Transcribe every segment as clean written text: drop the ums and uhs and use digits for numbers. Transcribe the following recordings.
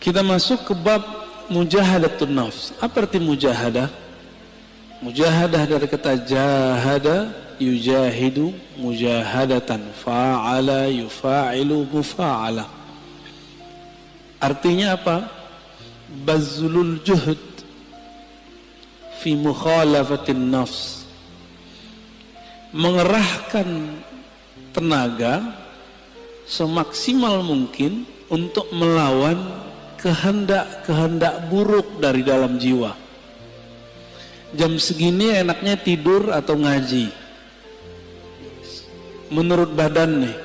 Kita masuk ke bab mujahadatun nafs. Apa arti mujahadah? Mujahadah dari kata jahada, yujahidu, mujahadatan, fa'ala, yufa'ilu, mufa'ala. Artinya apa? Bazlul juhud fi mukhalafatin nafs. Mengerahkan tenaga semaksimal mungkin untuk melawan kehendak-kehendak buruk dari dalam jiwa. Jam segini enaknya tidur atau ngaji menurut badan nih,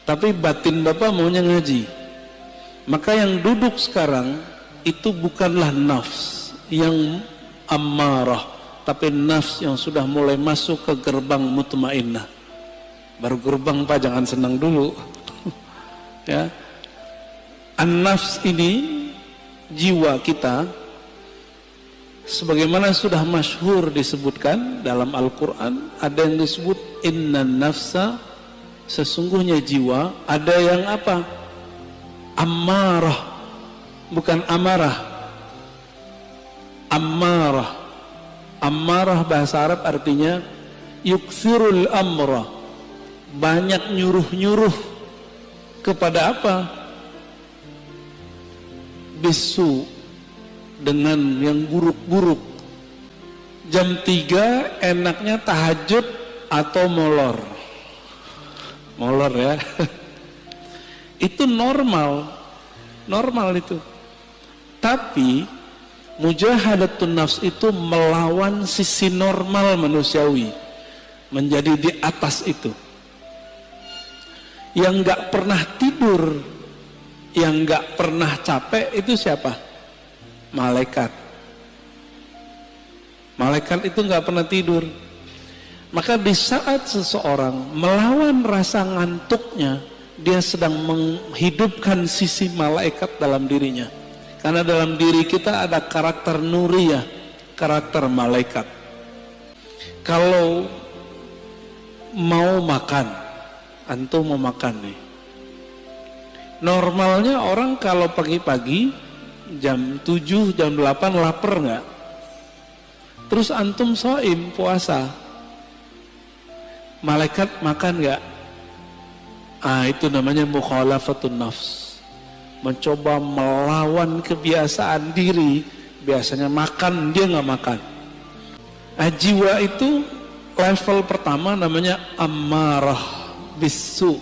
tapi batin bapak maunya ngaji. Maka yang duduk sekarang itu bukanlah nafs yang ammarah, tapi nafs yang sudah mulai masuk ke gerbang mutmainnah. Baru gerbang pak, jangan senang dulu. Ya, an-nafs ini jiwa kita, sebagaimana sudah masyhur disebutkan dalam Al-Quran. Ada yang disebut innan nafsa, sesungguhnya jiwa. Ada yang apa? Ammarah, bukan amarah. Ammarah. Ammarah bahasa Arab artinya yukthirul amra, banyak nyuruh-nyuruh kepada apa? Bisu, dengan yang buruk-buruk. Jam 3 enaknya tahajud atau molor. Molor ya. Itu normal. Normal itu. Tapi mujahadatun nafs itu melawan sisi normal manusiawi, menjadi di atas itu. Yang gak pernah tidur, yang gak pernah capek itu siapa? Malaikat. Malaikat itu gak pernah tidur. Maka di saat seseorang melawan rasa ngantuknya, dia sedang menghidupkan sisi malaikat dalam dirinya. Karena dalam diri kita ada karakter nuriyah, karakter malaikat. Kalau mau makan, antum mau makan nih, normalnya orang kalau pagi-pagi jam 7, jam 8 lapar nggak? Terus antum shaim, puasa, malaikat makan nggak? Itu namanya mukhalafatun nafs. Mencoba melawan kebiasaan diri. Biasanya makan, dia nggak makan. Jiwa itu level pertama namanya ammarah bisu.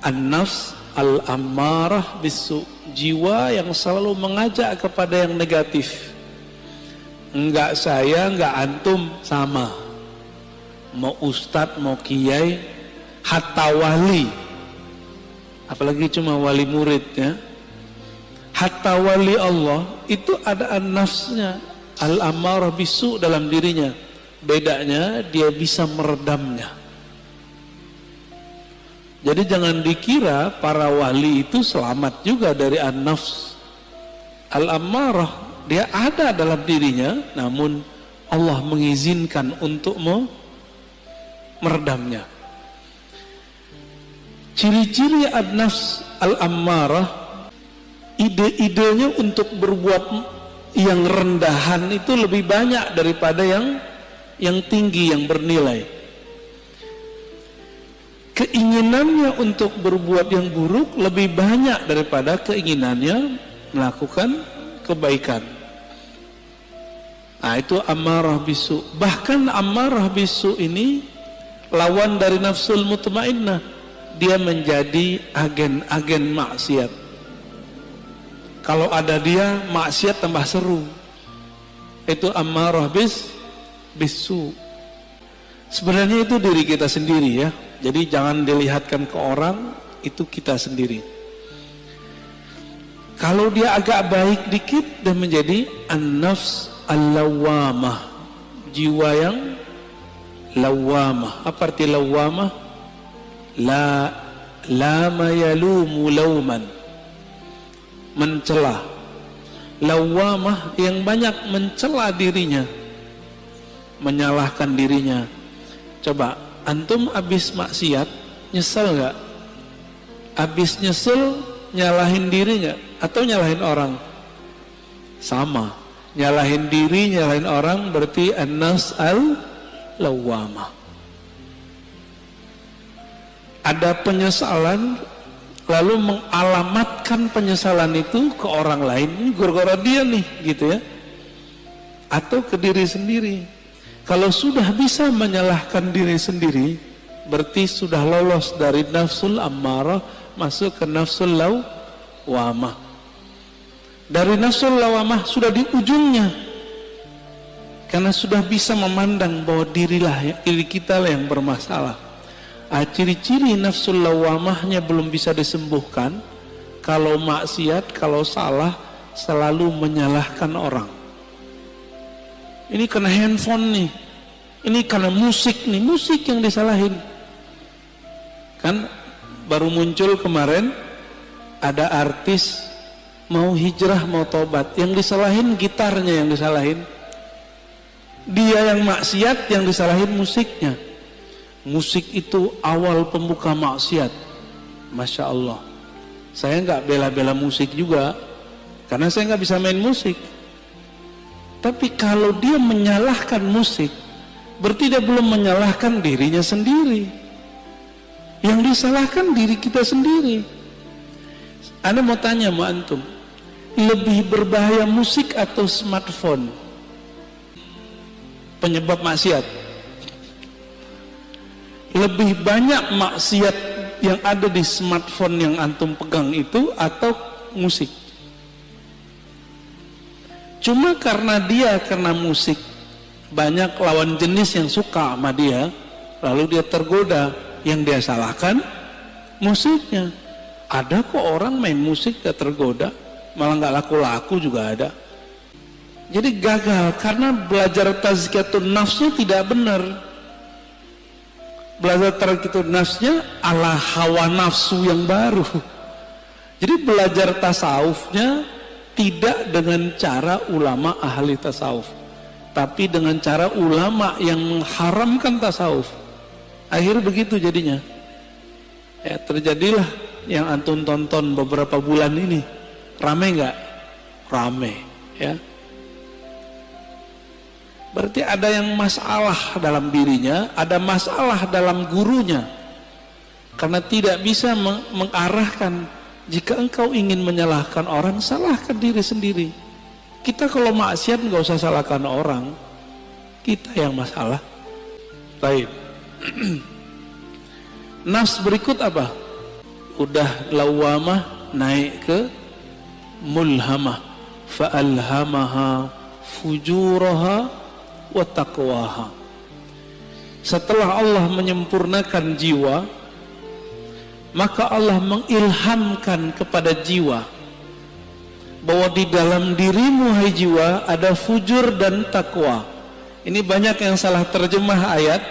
An-nafs al-ammarah bisu, jiwa yang selalu mengajak kepada yang negatif. Enggak saya, enggak antum, sama. Mau ustadz, mau kiai, hatta wali, apalagi cuma wali murid ya. Hatta wali Allah itu ada an-nafsnya al-ammarah bisu dalam dirinya. Bedanya dia bisa meredamnya. Jadi jangan dikira para wali itu selamat juga dari an-nafs al-ammarah. Dia ada dalam dirinya, namun Allah mengizinkan untuk meredamnya. Ciri-ciri an-nafs al-ammarah, ide-idenya untuk berbuat yang rendahan itu lebih banyak daripada yang tinggi, yang bernilai. Keinginannya untuk berbuat yang buruk lebih banyak daripada keinginannya melakukan kebaikan. Itu ammarah bisu. Bahkan ammarah bisu ini lawan dari nafsul mutmainnah. Dia menjadi agen-agen maksiat. Kalau ada dia, maksiat tambah seru. Itu ammarah bisu. Sebenarnya itu diri kita sendiri ya. Jadi jangan dilihatkan ke orang, itu kita sendiri. Kalau dia agak baik dikit, dia menjadi an-nafs al-lawamah, jiwa yang lawamah. Apa arti lawamah? Lama yalumu lauman, mencela. Lawamah yang banyak mencela dirinya, menyalahkan dirinya. Coba antum habis maksiat, nyesel nggak? Habis nyesel nyalahin diri nggak? Atau nyalahin orang? Sama. Nyalahin diri, nyalahin orang berarti an-nafs al-lawwamah. Ada penyesalan, lalu mengalamatkan penyesalan itu ke orang lain. Ini gara-gara dia nih, gitu ya. Atau ke diri sendiri. Kalau sudah bisa menyalahkan diri sendiri, berarti sudah lolos dari nafsul ammarah masuk ke nafsul lawwamah. Dari nafsul lawwamah sudah di ujungnya, karena sudah bisa memandang bahwa diri kita lah yang bermasalah. Ciri-ciri nafsul lawwamahnya belum bisa disembuhkan kalau maksiat, kalau salah selalu menyalahkan orang. Ini karena handphone nih, ini karena musik nih, musik yang disalahin. Kan baru muncul kemarin ada artis mau hijrah, mau tobat, yang disalahin gitarnya, yang disalahin dia, yang maksiat yang disalahin musiknya. Musik itu awal pembuka maksiat. Masya Allah, saya nggak bela-bela musik juga karena saya nggak bisa main musik. Tapi kalau dia menyalahkan musik, berarti dia belum menyalahkan dirinya sendiri. Yang disalahkan diri kita sendiri. Anda mau tanya sama antum, lebih berbahaya musik atau smartphone penyebab maksiat? Lebih banyak maksiat yang ada di smartphone yang antum pegang itu atau musik? Cuma karena musik banyak lawan jenis yang suka sama dia, lalu dia tergoda, yang dia salahkan musiknya. Ada kok orang main musik gak tergoda, malah gak laku-laku juga ada. Jadi gagal karena belajar tazkiyatun nafsnya tidak benar. Belajar tazkiyatun nafsnya ala hawa nafsu yang baru. Jadi belajar tasawufnya tidak dengan cara ulama ahli tasawuf, tapi dengan cara ulama yang mengharamkan tasawuf. Akhirnya begitu jadinya. Ya, terjadilah yang antum tonton beberapa bulan ini. Rame nggak? Rame, ya. Berarti ada yang masalah dalam dirinya, ada masalah dalam gurunya. Karena tidak bisa mengarahkan. Jika engkau ingin menyalahkan orang, salahkan diri sendiri. Kita kalau maksiat nggak usah salahkan orang, kita yang masalah. Baik. Nafs berikut apa? Udah lawwamah naik ke mulhamah. Fa'alhamaha fujuraha wa taqwaha. Setelah Allah menyempurnakan jiwa, maka Allah mengilhamkan kepada jiwa bahwa di dalam dirimu, hai jiwa, ada fujur dan takwa. Ini banyak yang salah terjemah ayat,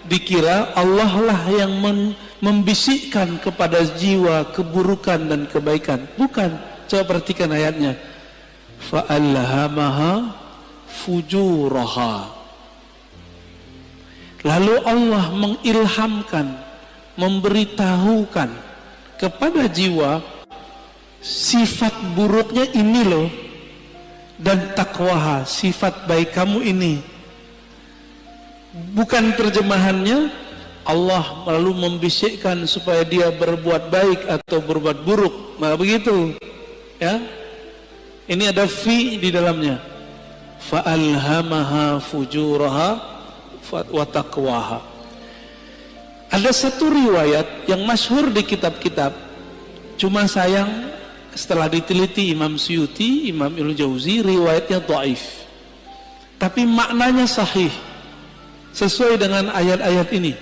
dikira Allah lah yang membisikkan kepada jiwa keburukan dan kebaikan. Bukan. Coba perhatikan ayatnya. Fa'alhamaha fujuraha. Lalu Allah mengilhamkan, memberitahukan kepada jiwa sifat buruknya ini loh, dan takwaha, sifat baik kamu ini. Bukan terjemahannya Allah lalu membisikkan supaya dia berbuat baik atau berbuat buruk, nah begitu ya. Ini ada fi di dalamnya. Fa'alhamaha fujuraha wa taqwaha. Ada satu riwayat yang masyhur di kitab-kitab, cuma sayang setelah diteliti Imam Suyuti, Imam Ibnu Jauzi, riwayatnya dhaif. Tapi maknanya sahih, sesuai dengan ayat-ayat ini.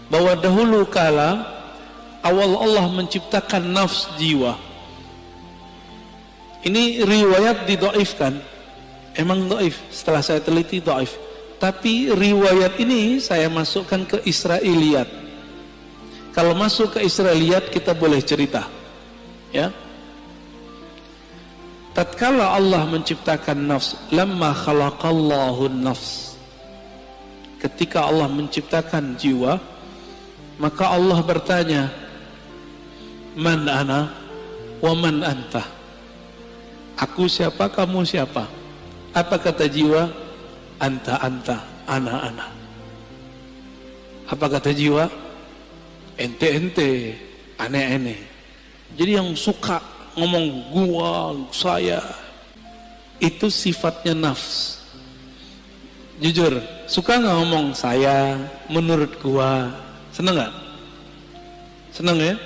Bahwa dahulu kala awal Allah menciptakan nafs jiwa. Ini riwayat didhaifkan. Emang dhaif, setelah saya teliti dhaif. Tapi riwayat ini saya masukkan ke Israiliyat. Kalau masuk ke Israiliyat kita boleh cerita, ya. Tatkala Allah menciptakan nafs, lamma khalaqallahu nafs. Ketika Allah menciptakan jiwa, maka Allah bertanya, Man ana wa man anta. Aku siapa, kamu siapa? Apa kata jiwa? Anta anta, ana ana. Apa kata jiwa? Ente ente, ane ane. Jadi yang suka ngomong gua, saya, itu sifatnya nafs. Jujur, suka nggak ngomong saya, menurut gua? Seneng nggak? Seneng ya?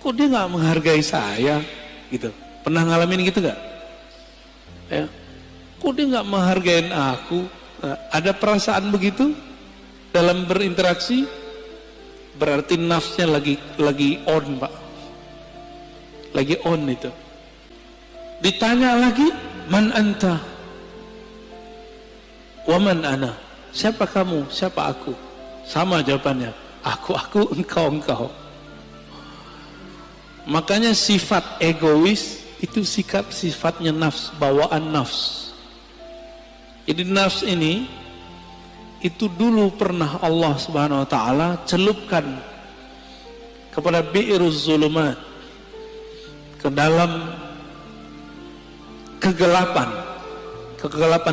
Kok dia nggak menghargai saya? Gitu. Pernah ngalamin gitu nggak? Ya. Kok dia nggak menghargain aku? Nah, ada perasaan begitu dalam berinteraksi? Berarti nafsnya lagi on, Pak. Lagi on itu. Ditanya lagi, man anta? Waman ana, siapa kamu, siapa aku? Sama jawabannya, aku, engkau. Makanya sifat egois itu sifatnya nafs, bawaan nafs. Jadi nafs ini itu dulu pernah Allah Subhanahu wa taala celupkan kepada bi'iruz zulumat, ke dalam kegelapan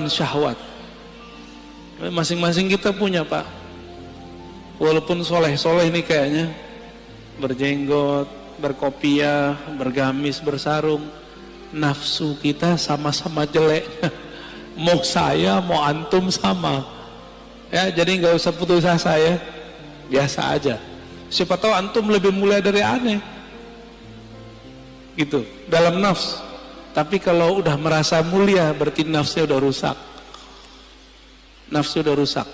syahwat. Masing-masing kita punya, Pak. Walaupun soleh-soleh ini kayaknya, berjenggot, berkopiah, bergamis, bersarung, nafsu kita sama-sama jelek. Mau saya, mau antum sama. Ya, jadi nggak usah putus asa ya, biasa aja. Siapa tahu antum lebih mulia dari aneh, gitu. Dalam nafs. Tapi kalau udah merasa mulia, berarti nafsnya udah rusak. Nafsu udah rusak.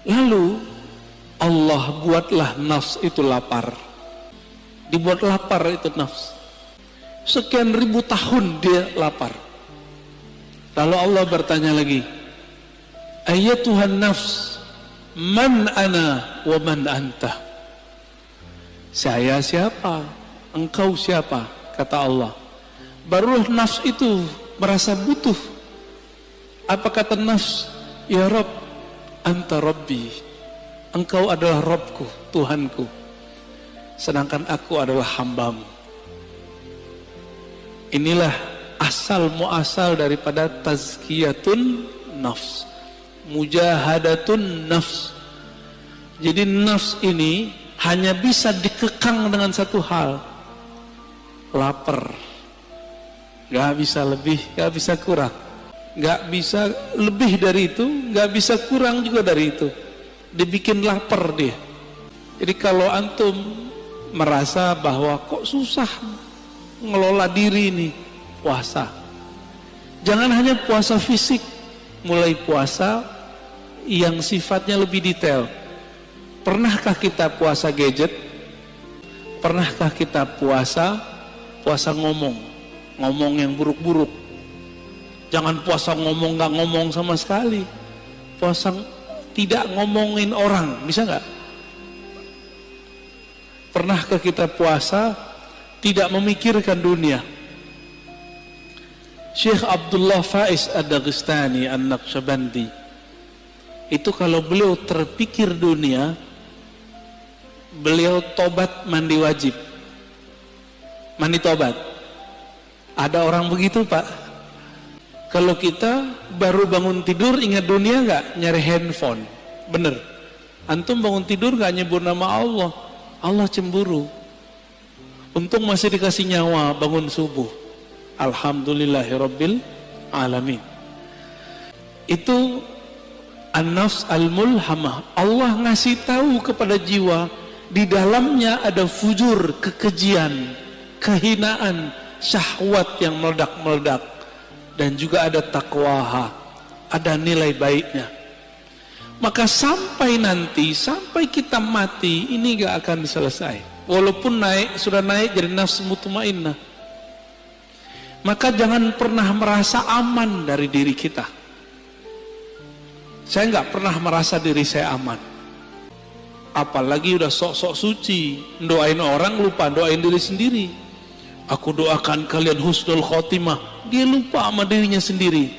Lalu Allah buatlah nafs itu lapar. Dibuat lapar itu nafs. Sekian ribu tahun dia lapar. Lalu Allah bertanya lagi, Ayyatuhan nafs, man ana wa man anta? Saya siapa? Engkau siapa? Kata Allah. Barulah nafs itu merasa butuh. Apa kata nafs? Ya Rabb, anta Rabbi. Engkau adalah Rabbku, Tuhanku. Sedangkan aku adalah hambamu. Inilah asal muasal daripada tazkiyatun nafs, mujahadatun nafs. Jadi nafs ini hanya bisa dikekang dengan satu hal, lapar. Gak bisa lebih, gak bisa kurang. Gak bisa lebih dari itu, gak bisa kurang juga dari itu. Dibikin lapar dia. Jadi kalau antum merasa bahwa kok susah ngelola diri ini, puasa. Jangan hanya puasa fisik, mulai puasa yang sifatnya lebih detail. Pernahkah kita puasa gadget? Pernahkah kita puasa ngomong yang buruk-buruk? Jangan puasa ngomong gak ngomong sama sekali. Puasa tidak ngomongin orang, bisa gak? Pernahkah kita puasa tidak memikirkan dunia? Syekh Abdullah Faiz Ad-Daghestani An-Naqsyabandi itu kalau beliau terpikir dunia, beliau tobat mandi wajib. Mandi tobat. Ada orang begitu, Pak. Kalau kita baru bangun tidur ingat dunia gak? Nyari handphone. Bener. Antum bangun tidur gak nyebut nama Allah, Allah cemburu. Untung masih dikasih nyawa bangun subuh. Alhamdulillahirabbil alamin. Itu an-nafs al-mulhamah. Allah ngasih tahu kepada jiwa, di dalamnya ada fujur, kekejian, kehinaan, syahwat yang meledak-meledak. Dan juga ada takwaha, ada nilai baiknya. Maka sampai nanti, sampai kita mati, ini gak akan selesai. Walaupun sudah naik jadi nafsu mutmainnah. Maka jangan pernah merasa aman dari diri kita. Saya gak pernah merasa diri saya aman. Apalagi udah sok-sok suci, doain orang lupa doain diri sendiri. Aku doakan kalian husnul khotimah. Dia lupa sama dirinya sendiri.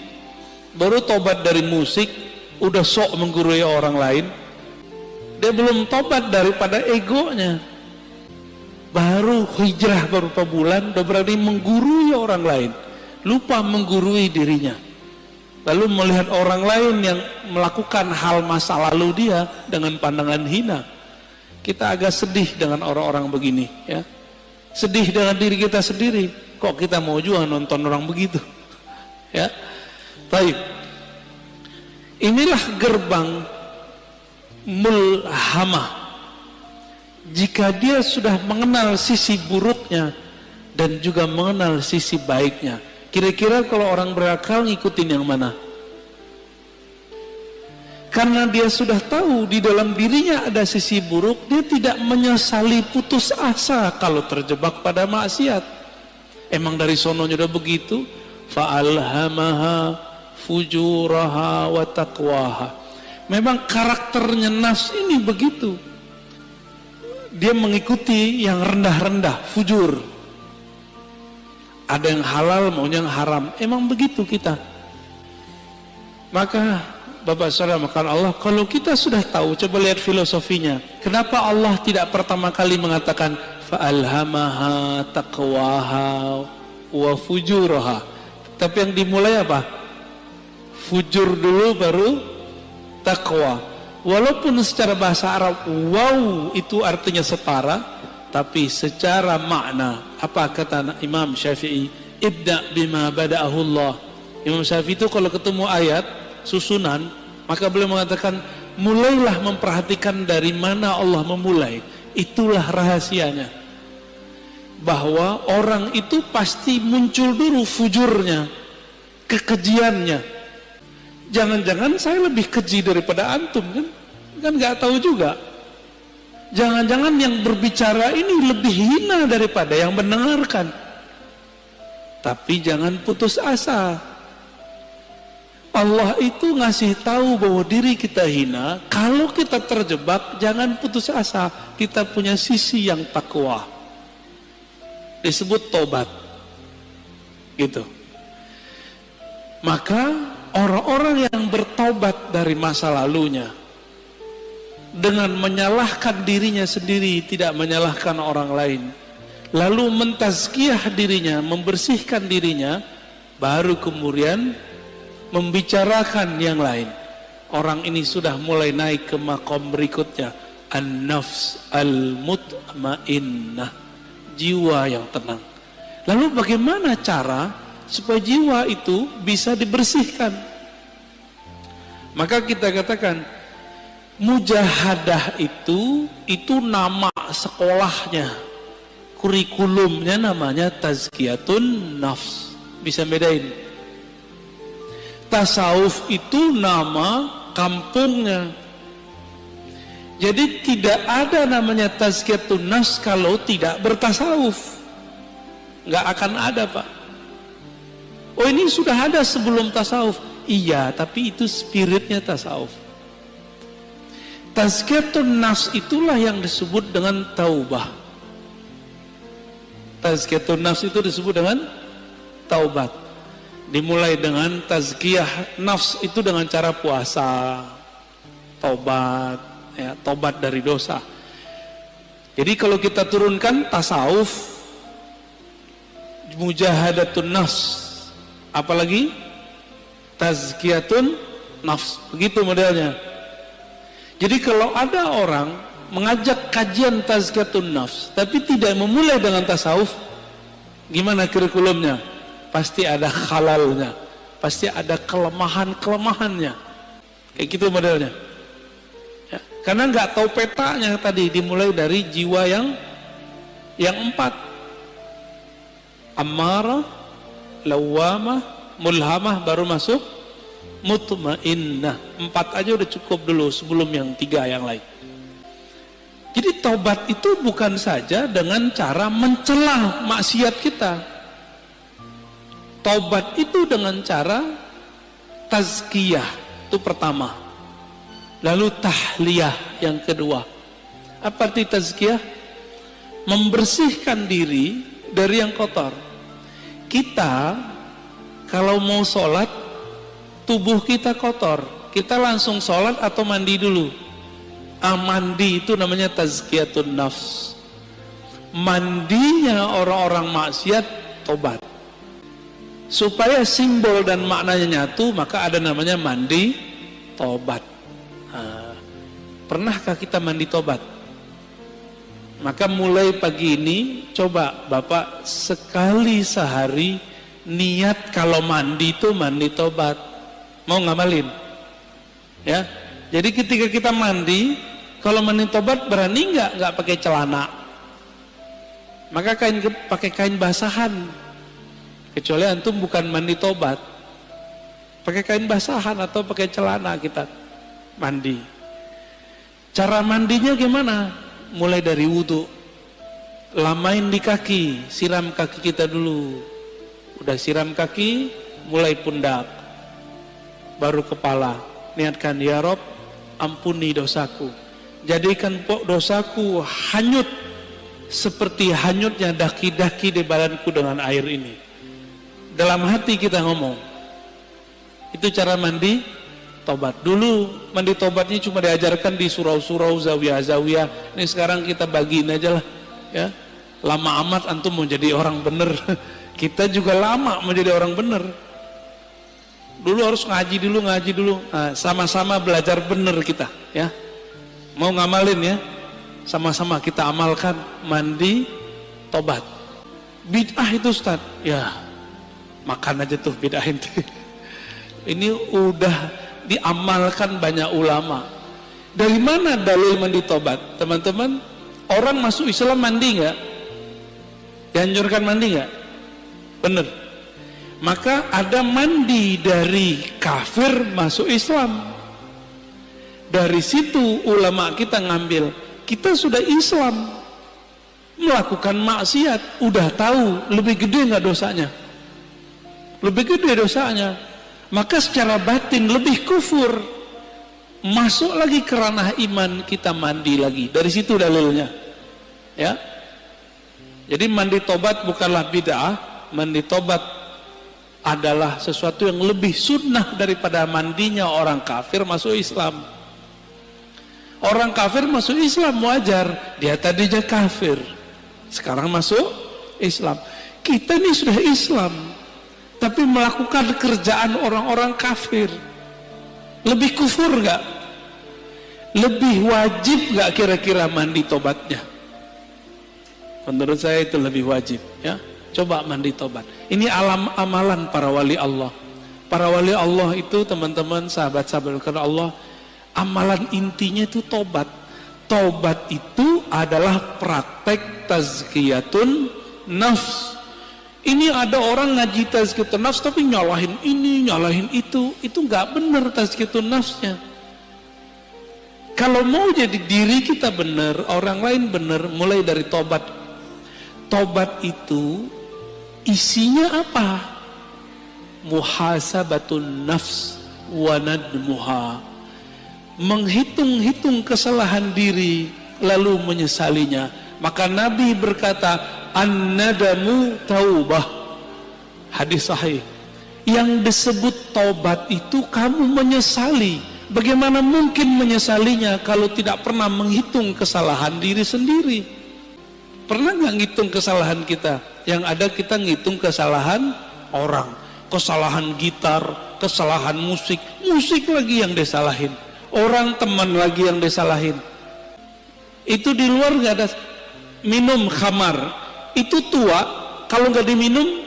Baru tobat dari musik, udah sok menggurui orang lain. Dia belum tobat daripada egonya. baru hijrah beberapa bulan udah berani menggurui orang lain, lupa menggurui dirinya. Lalu melihat orang lain yang melakukan hal masa lalu dia dengan pandangan hina. Kita agak sedih dengan orang-orang begini, ya. Sedih dengan diri kita sendiri. Kok kita mau juga nonton orang begitu? Ya. Baik. Inilah gerbang mulhamah. Jika dia sudah mengenal sisi buruknya dan juga mengenal sisi baiknya, kira-kira kalau orang berakal ngikutin yang mana? Karena dia sudah tahu di dalam dirinya ada sisi buruk, dia tidak menyesali putus asa kalau terjebak pada maksiat. Emang dari sononya udah begitu, fa'alhamaha fujuraha wa taqwaha. Memang karakternya nafs ini begitu. Dia mengikuti yang rendah-rendah, fujur. Ada yang halal, maunya yang haram. Emang begitu kita. Maka Bapak Saudara makan Allah, kalau kita sudah tahu, coba lihat filosofinya. Kenapa Allah tidak pertama kali mengatakan fa'alhamaha taqwaha wa fujuraha? Tapi yang dimulai apa? Fujur dulu baru taqwa. Walaupun secara bahasa Arab wow itu artinya setara, tapi secara makna apa kata Imam Syafi'i? Ibda bima bada'ahu Allah. Imam Syafi'i itu kalau ketemu ayat susunan, maka beliau mengatakan mulailah memperhatikan dari mana Allah memulai. Itulah rahasianya, bahwa orang itu pasti muncul dulu fujurnya, kekejiannya. Jangan-jangan saya lebih keji daripada antum, kan nggak tahu juga. Jangan-jangan yang berbicara ini lebih hina daripada yang mendengarkan. Tapi jangan putus asa. Allah itu ngasih tahu bahwa diri kita hina. Kalau kita terjebak, jangan putus asa. Kita punya sisi yang takwa, disebut tobat, gitu. Maka orang-orang yang bertobat dari masa lalunya dengan menyalahkan dirinya sendiri, tidak menyalahkan orang lain, lalu mentazkiyah dirinya, membersihkan dirinya, baru kemudian membicarakan yang lain. Orang ini sudah mulai naik ke makom berikutnya, an-nafs al-mutmainnah, jiwa yang tenang. Lalu bagaimana cara supaya jiwa itu bisa dibersihkan? Maka kita katakan mujahadah itu nama sekolahnya, kurikulumnya namanya tazkiyatun nafs. Bisa bedain? Tasawuf itu nama kampungnya. Jadi tidak ada namanya tazkiyatun nafs kalau tidak bertasawuf. Nggak akan ada, Pak. Oh, ini sudah ada sebelum tasawuf. Iya, tapi itu spiritnya tasawuf. Tazkiyatun nafs itulah yang disebut dengan taubah. Tazkiyatun nafs itu disebut dengan taubat. Dimulai dengan tazkiyah nafs itu dengan cara puasa, taubat, ya, taubat dari dosa. Jadi kalau kita turunkan tasawuf, mujahadatun nafs, apalagi tazkiyatun nafs, begitu modelnya. Jadi kalau ada orang mengajak kajian tazkiyatun nafs tapi tidak memulai dengan tasawuf, gimana kurikulumnya? Pasti ada halalnya, pasti ada kelemahan-kelemahannya, kayak gitu modelnya, ya, karena nggak tahu petanya. Tadi dimulai dari jiwa yang 4, ammarah, lawamah, mulhamah, baru masuk mutmainnah. 4 aja udah cukup dulu sebelum yang 3 yang lain. Jadi taubat itu bukan saja dengan cara mencela maksiat kita. Taubat itu dengan cara tazkiyah, itu pertama. Lalu tahliyah yang kedua. Apa arti tazkiyah? Membersihkan diri dari yang kotor. Kita kalau mau sholat, tubuh kita kotor, kita langsung sholat atau mandi dulu? Mandi itu namanya tazkiyatun nafs. mandinya orang-orang maksiat tobat. Supaya simbol dan maknanya nyatu, maka ada namanya mandi tobat. Pernahkah kita mandi tobat? Maka mulai pagi ini coba Bapak sekali sehari niat kalau mandi itu mandi tobat. Mau ngamalin? Ya. Jadi ketika kita mandi, kalau mandi tobat berani nggak pakai celana? Maka pakai kain basahan. Kecuali antum bukan mandi tobat. Pakai kain basahan atau pakai celana kita mandi. Cara mandinya gimana? Mulai dari wudhu. Lamain di kaki, siram kaki kita dulu. Udah siram kaki, mulai pundak. Baru kepala. Niatkan, ya Rob, ampuni dosaku. Jadikan dosaku hanyut seperti hanyutnya daki-daki di badanku dengan air ini. Dalam hati kita ngomong. Itu cara mandi tobat. Dulu mandi tobatnya cuma diajarkan di surau-surau, zawiyah-zawiyah. Ini sekarang kita bagiin aja lah. Ya. Lama amat antum mau jadi orang bener. Kita juga lama menjadi orang bener. Dulu harus ngaji dulu. Nah, sama-sama belajar bener kita, ya. Mau ngamalin ya, sama-sama kita amalkan mandi tobat. Bid'ah itu Ustaz, ya makan aja tuh bid'ah itu. Ini udah diamalkan banyak ulama. Dari mana dalil mandi tobat, teman-teman? Orang masuk Islam mandi nggak? Dianjurkan mandi nggak? Bener. Maka ada mandi dari kafir masuk Islam. Dari situ ulama kita ngambil, kita sudah Islam, melakukan maksiat, udah tahu lebih gede nggak dosanya? Lebih gede dosanya. Maka secara batin lebih kufur. Masuk lagi ke ranah iman, kita mandi lagi. Dari situ dalilnya. Ya. Jadi mandi tobat bukanlah bid'ah, mandi tobat adalah sesuatu yang lebih sunnah daripada mandinya orang kafir masuk Islam. Orang kafir masuk Islam wajar, dia tadinya kafir, sekarang masuk Islam. Kita ini sudah Islam, tapi melakukan kerjaan orang-orang kafir. Lebih kufur gak? Lebih wajib gak kira-kira mandi tobatnya? Menurut saya itu lebih wajib, ya. Coba mandi tobat. Ini amalan para wali Allah. Para wali Allah itu teman-teman, sahabat-sahabat karena Allah, amalan intinya itu tobat. Tobat itu adalah praktek tazkiyatun nafs. Ini ada orang ngaji tazkiyatun nafs tapi nyalahin ini, nyalahin itu nggak benar tazkiyatun nafsnya. Kalau mau jadi diri kita benar, orang lain benar, mulai dari tobat. Tobat itu isinya apa? Muhasabatun nafs wa nadmuha. Menghitung-hitung kesalahan diri lalu menyesalinya. Maka Nabi berkata, an-nadamu taubah. Hadis sahih. Yang disebut taubat itu kamu menyesali. Bagaimana mungkin menyesalinya kalau tidak pernah menghitung kesalahan diri sendiri? Pernah nggak ngitung kesalahan kita? Yang ada kita ngitung kesalahan orang, kesalahan gitar, kesalahan musik lagi yang disalahin, orang teman lagi yang disalahin. Itu di luar nggak ada. Minum khamar itu tua, kalau nggak diminum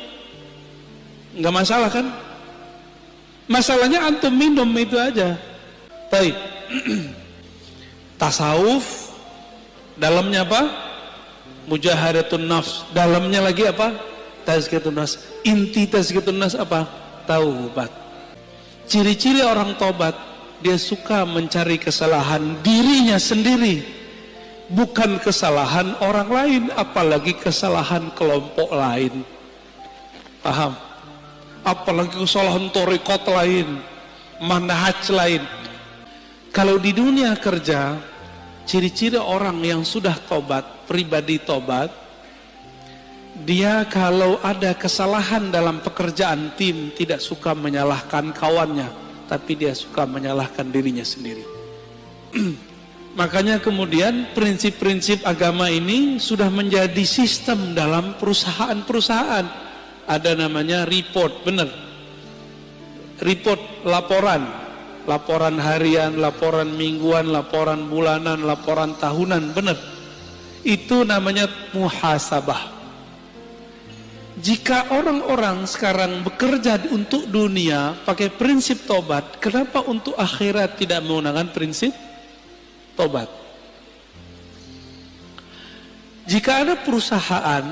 nggak masalah kan? Masalahnya antum minum itu aja. Baik. Tasawuf dalamnya apa? Mujahadatun nafs, dalamnya lagi apa? Tazkiyatun nafs. Inti tazkiyatun nafs apa? Taubat. Ciri-ciri orang taubat, dia suka mencari kesalahan dirinya sendiri, bukan kesalahan orang lain, apalagi kesalahan kelompok lain. Paham? Apalagi kesalahan thariqat lain, manhaj lain. Kalau di dunia kerja, ciri-ciri orang yang sudah tobat, pribadi tobat, dia kalau ada kesalahan dalam pekerjaan tim tidak suka menyalahkan kawannya, tapi dia suka menyalahkan dirinya sendiri. Makanya kemudian prinsip-prinsip agama ini sudah menjadi sistem dalam perusahaan-perusahaan. Ada namanya report, benar. Report, laporan. Laporan harian, laporan mingguan, laporan bulanan, laporan tahunan, benar. Itu namanya muhasabah. Jika orang-orang sekarang bekerja untuk dunia pakai prinsip tobat, kenapa untuk akhirat tidak menggunakan prinsip tobat? Jika ada perusahaan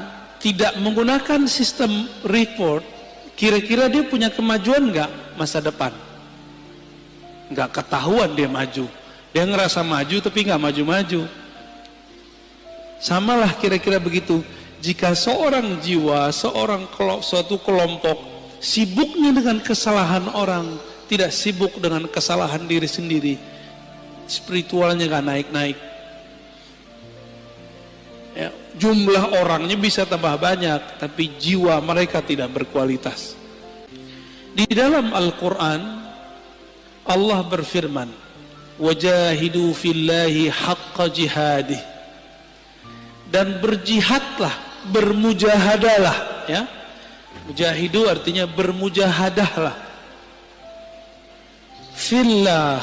tidak menggunakan sistem report, kira-kira dia punya kemajuan nggak masa depan? Nggak ketahuan dia maju. Dia ngerasa maju tapi nggak maju-maju. Samalah kira-kira begitu. Jika seorang jiwa, suatu kelompok sibuknya dengan kesalahan orang, tidak sibuk dengan kesalahan diri sendiri, spiritualnya gak naik-naik. Ya, jumlah orangnya bisa tambah banyak, tapi jiwa mereka tidak berkualitas. Di dalam Al-Quran, Allah berfirman, "Wajahidu fillahi haqqa jihadih." Dan berjihadlah, bermujahadalah, ya. Mujahidu artinya bermujahadahlah. Fillah.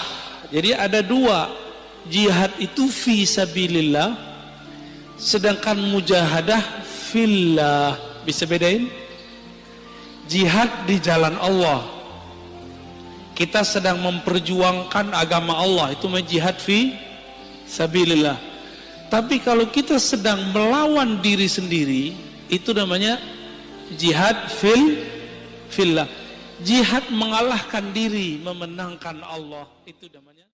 Jadi ada dua. Jihad itu fi sabilillah, sedangkan mujahadah fillah. Bisa bedain? Jihad di jalan Allah. Kita sedang memperjuangkan agama Allah, itu jihad fi sabilillah. Tapi kalau kita sedang melawan diri sendiri, itu namanya jihad fillah. Jihad mengalahkan diri, memenangkan Allah, itu namanya